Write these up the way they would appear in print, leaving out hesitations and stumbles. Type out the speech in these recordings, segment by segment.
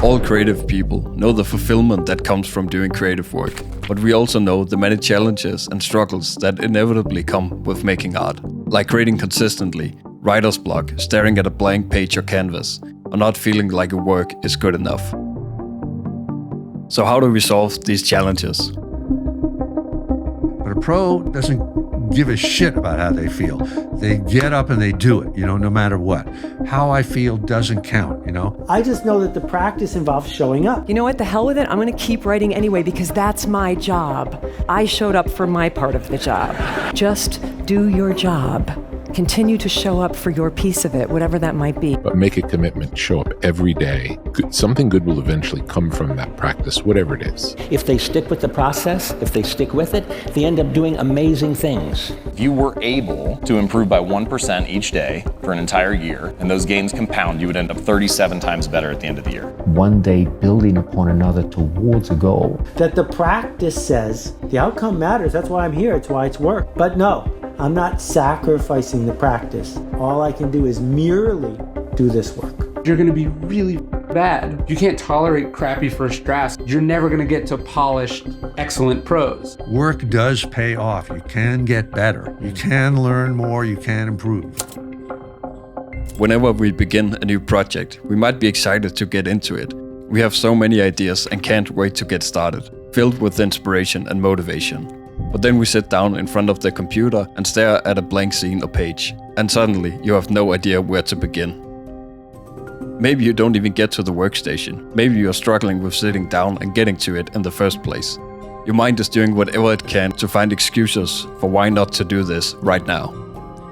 All creative people know the fulfillment that comes from doing creative work, but we also know the many challenges and struggles that inevitably come with making art, like creating consistently, writer's block, staring at a blank page or canvas, or not feeling like your work is good enough. So how do we solve these challenges? But a pro doesn't give a shit about how they feel. They get up and they do it, no matter what. How I feel doesn't count, I just know that the practice involves showing up. You know what, the hell with it, I'm gonna keep writing anyway because that's my job. I showed up for my part of the job. Just do your job. Continue to show up for your piece of it, whatever that might be. But make a commitment, show up every day. Something good will eventually come from that practice, whatever it is. If they stick with the process, if they stick with it, they end up doing amazing things. If you were able to improve by 1% each day for an entire year, and those gains compound, you would end up 37 times better at the end of the year. One day building upon another towards a goal. That the practice says the outcome matters, that's why I'm here, it's why it's work. But no, I'm not sacrificing the practice. All I can do is merely do this work. You're gonna be really bad. You can't tolerate crappy first drafts. You're never gonna get to polished, excellent prose. Work does pay off. You can get better. You can learn more. You can improve. Whenever we begin a new project, we might be excited to get into it. We have so many ideas and can't wait to get started, filled with inspiration and motivation. But then we sit down in front of the computer and stare at a blank scene or page, and suddenly you have no idea where to begin. Maybe you don't even get to the workstation. Maybe you are struggling with sitting down and getting to it in the first place. Your mind is doing whatever it can to find excuses for why not to do this right now.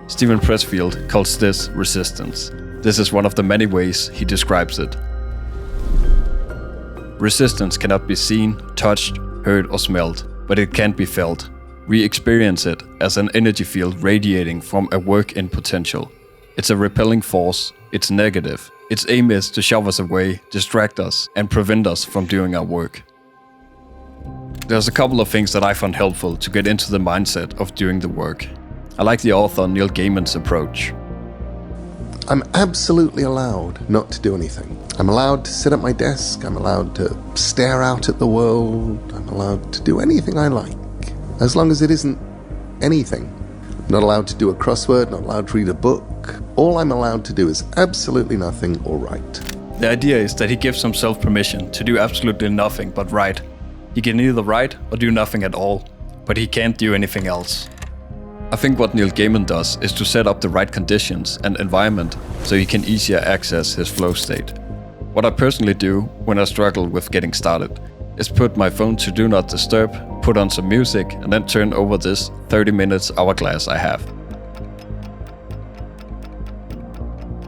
Steven Pressfield calls this resistance. This is one of the many ways he describes it. Resistance cannot be seen, touched, heard or smelled, but it can be felt. We experience it as an energy field radiating from a work in potential. It's a repelling force, it's negative. Its aim is to shove us away, distract us, and prevent us from doing our work. There's a couple of things that I found helpful to get into the mindset of doing the work. I like the author Neil Gaiman's approach. I'm absolutely allowed not to do anything. I'm allowed to sit at my desk, I'm allowed to stare out at the world, I'm allowed to do anything I like, as long as it isn't anything. I'm not allowed to do a crossword, not allowed to read a book. All I'm allowed to do is absolutely nothing or write. The idea is that he gives himself permission to do absolutely nothing but write. He can either write or do nothing at all, but he can't do anything else. I think what Neil Gaiman does is to set up the right conditions and environment so he can easier access his flow state. What I personally do when I struggle with getting started is put my phone to do not disturb, put on some music, and then turn over this 30 minutes hourglass I have.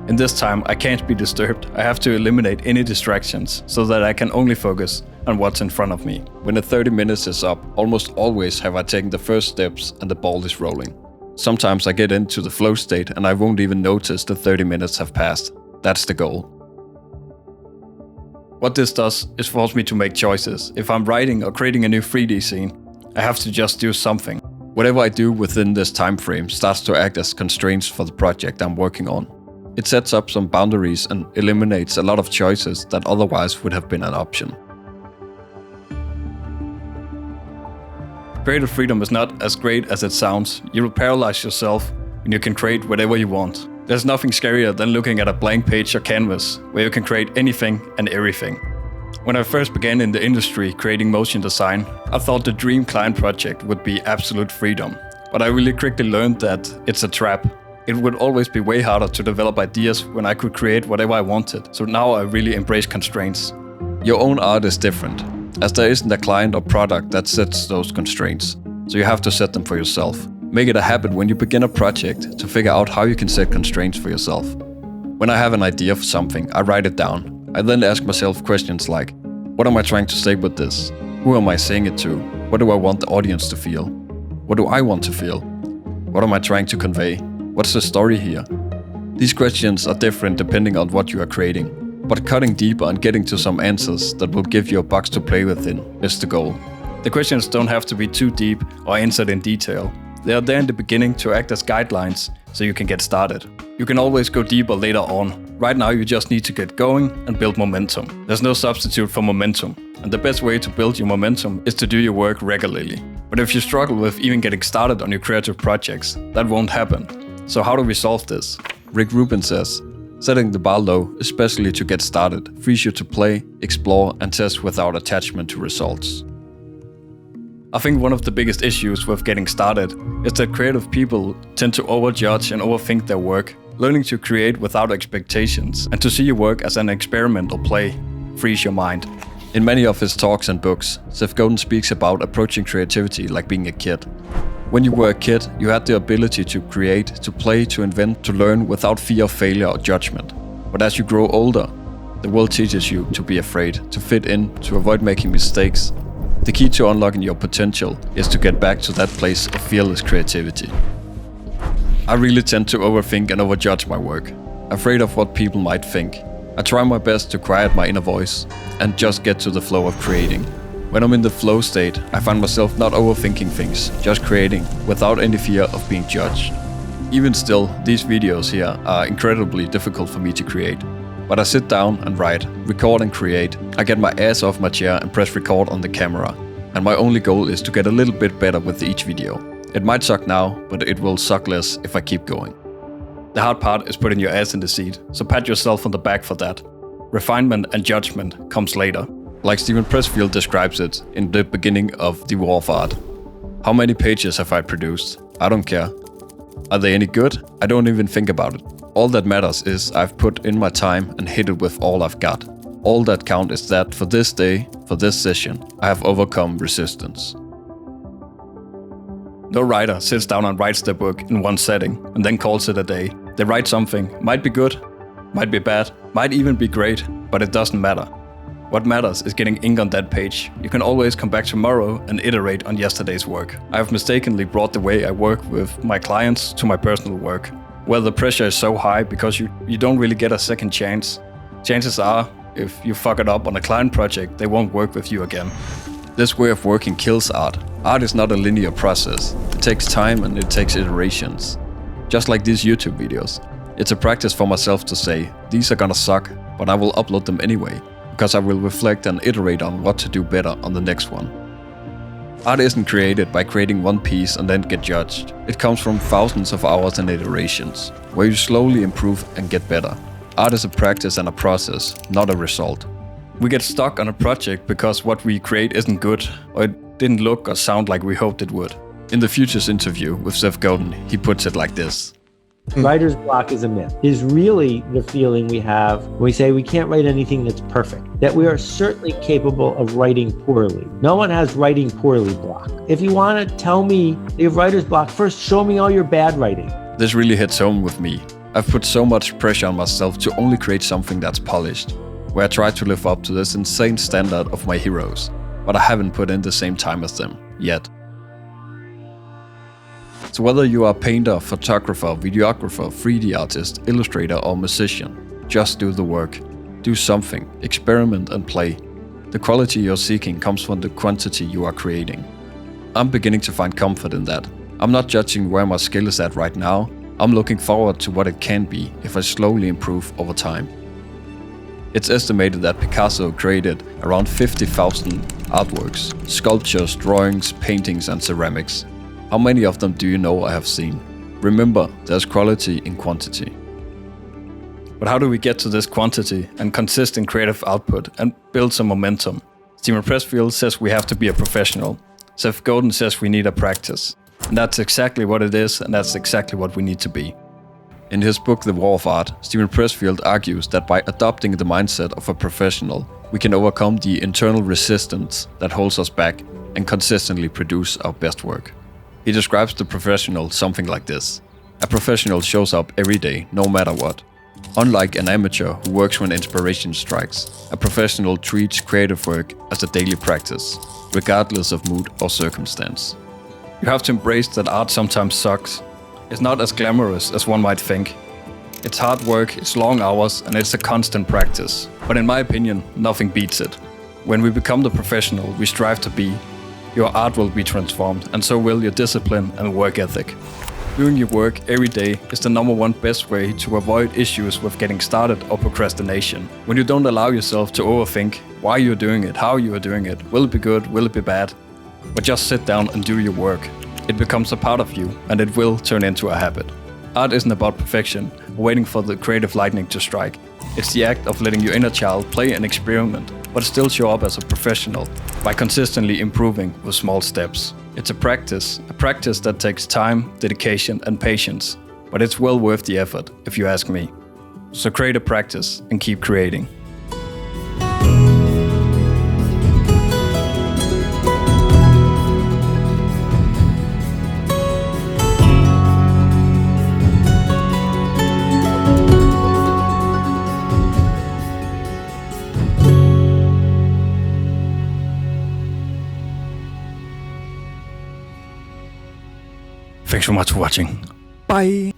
In this time, I can't be disturbed. I have to eliminate any distractions so that I can only focus on what's in front of me. When the 30 minutes is up, almost always have I taken the first steps and the ball is rolling. Sometimes I get into the flow state and I won't even notice the 30 minutes have passed. That's the goal. What this does is force me to make choices. If I'm writing or creating a new 3D scene, I have to just do something. Whatever I do within this time frame starts to act as constraints for the project I'm working on. It sets up some boundaries and eliminates a lot of choices that otherwise would have been an option. Creative freedom is not as great as it sounds. You will paralyze yourself when you can create whatever you want. There's nothing scarier than looking at a blank page or canvas where you can create anything and everything. When I first began in the industry creating motion design, I thought the dream client project would be absolute freedom. But I really quickly learned that it's a trap. It would always be way harder to develop ideas when I could create whatever I wanted. So now I really embrace constraints. Your own art is different, as there isn't a client or product that sets those constraints. So you have to set them for yourself. Make it a habit when you begin a project to figure out how you can set constraints for yourself. When I have an idea for something, I write it down. I then ask myself questions like, what am I trying to say with this? Who am I saying it to? What do I want the audience to feel? What do I want to feel? What am I trying to convey? What's the story here? These questions are different depending on what you are creating, but cutting deeper and getting to some answers that will give you a box to play within is the goal. The questions don't have to be too deep or answered in detail. They are there in the beginning to act as guidelines so you can get started. You can always go deeper later on. Right now you just need to get going and build momentum. There's no substitute for momentum, and the best way to build your momentum is to do your work regularly. But if you struggle with even getting started on your creative projects, that won't happen. So how do we solve this? Rick Rubin says, setting the bar low, especially to get started, frees you to play, explore, and test without attachment to results. I think one of the biggest issues with getting started is that creative people tend to overjudge and overthink their work. Learning to create without expectations and to see your work as an experiment or play frees your mind. In many of his talks and books, Seth Godin speaks about approaching creativity like being a kid. When you were a kid, you had the ability to create, to play, to invent, to learn without fear of failure or judgment. But as you grow older, the world teaches you to be afraid, to fit in, to avoid making mistakes. The key to unlocking your potential is to get back to that place of fearless creativity. I really tend to overthink and overjudge my work, afraid of what people might think. I try my best to quiet my inner voice and just get to the flow of creating. When I'm in the flow state, I find myself not overthinking things, just creating, without any fear of being judged. Even still, these videos here are incredibly difficult for me to create. But I sit down and write, record and create. I get my ass off my chair and press record on the camera. And my only goal is to get a little bit better with each video. It might suck now, but it will suck less if I keep going. The hard part is putting your ass in the seat, so pat yourself on the back for that. Refinement and judgment comes later. Like Steven Pressfield describes it in the beginning of The War of Art. How many pages have I produced? I don't care. Are they any good? I don't even think about it. All that matters is I've put in my time and hit it with all I've got. All that counts is that for this day, for this session, I have overcome resistance. No writer sits down and writes their book in one setting and then calls it a day. They write something, might be good, might be bad, might even be great, but it doesn't matter. What matters is getting ink on that page. You can always come back tomorrow and iterate on yesterday's work. I have mistakenly brought the way I work with my clients to my personal work, where the pressure is so high because you don't really get a second chance. Chances are, if you fuck it up on a client project, they won't work with you again. This way of working kills art. Art is not a linear process. It takes time and it takes iterations. Just like these YouTube videos. It's a practice for myself to say, these are gonna suck, but I will upload them anyway, because I will reflect and iterate on what to do better on the next one. Art isn't created by creating one piece and then get judged. It comes from thousands of hours and iterations, where you slowly improve and get better. Art is a practice and a process, not a result. We get stuck on a project because what we create isn't good, or it didn't look or sound like we hoped it would. In the Futures interview with Seth Godin, he puts it like this. Writer's block is a myth. Is really the feeling we have when we say we can't write anything that's perfect, that we are certainly capable of writing poorly. No one has writing poorly block. If you want to tell me you have writer's block, first show me all your bad writing. This really hits home with me. I've put so much pressure on myself to only create something that's polished, where I try to live up to this insane standard of my heroes, but I haven't put in the same time as them, yet. So whether you are a painter, photographer, videographer, 3D artist, illustrator or musician, just do the work. Do something, experiment and play. The quality you're seeking comes from the quantity you are creating. I'm beginning to find comfort in that. I'm not judging where my skill is at right now. I'm looking forward to what it can be if I slowly improve over time. It's estimated that Picasso created around 50,000 artworks, sculptures, drawings, paintings and ceramics. How many of them do you know I have seen? Remember, there's quality in quantity. But how do we get to this quantity and consistent creative output and build some momentum? Steven Pressfield says we have to be a professional. Seth Godin says we need a practice. And that's exactly what it is, and that's exactly what we need to be. In his book The War of Art, Steven Pressfield argues that by adopting the mindset of a professional, we can overcome the internal resistance that holds us back and consistently produce our best work. He describes the professional something like this. A professional shows up every day, no matter what. Unlike an amateur who works when inspiration strikes, a professional treats creative work as a daily practice, regardless of mood or circumstance. You have to embrace that art sometimes sucks. It's not as glamorous as one might think. It's hard work, it's long hours, and it's a constant practice. But in my opinion, nothing beats it. When we become the professional we strive to be, your art will be transformed, and so will your discipline and work ethic. Doing your work every day is the number one best way to avoid issues with getting started or procrastination. When you don't allow yourself to overthink why you're doing it, how you are doing it, will it be good, will it be bad, but just sit down and do your work. It becomes a part of you, and it will turn into a habit. Art isn't about perfection, or waiting for the creative lightning to strike. It's the act of letting your inner child play and experiment, but still show up as a professional by consistently improving with small steps. It's a practice that takes time, dedication, and patience, but it's well worth the effort, if you ask me. So create a practice and keep creating. Thanks so much for watching. Bye!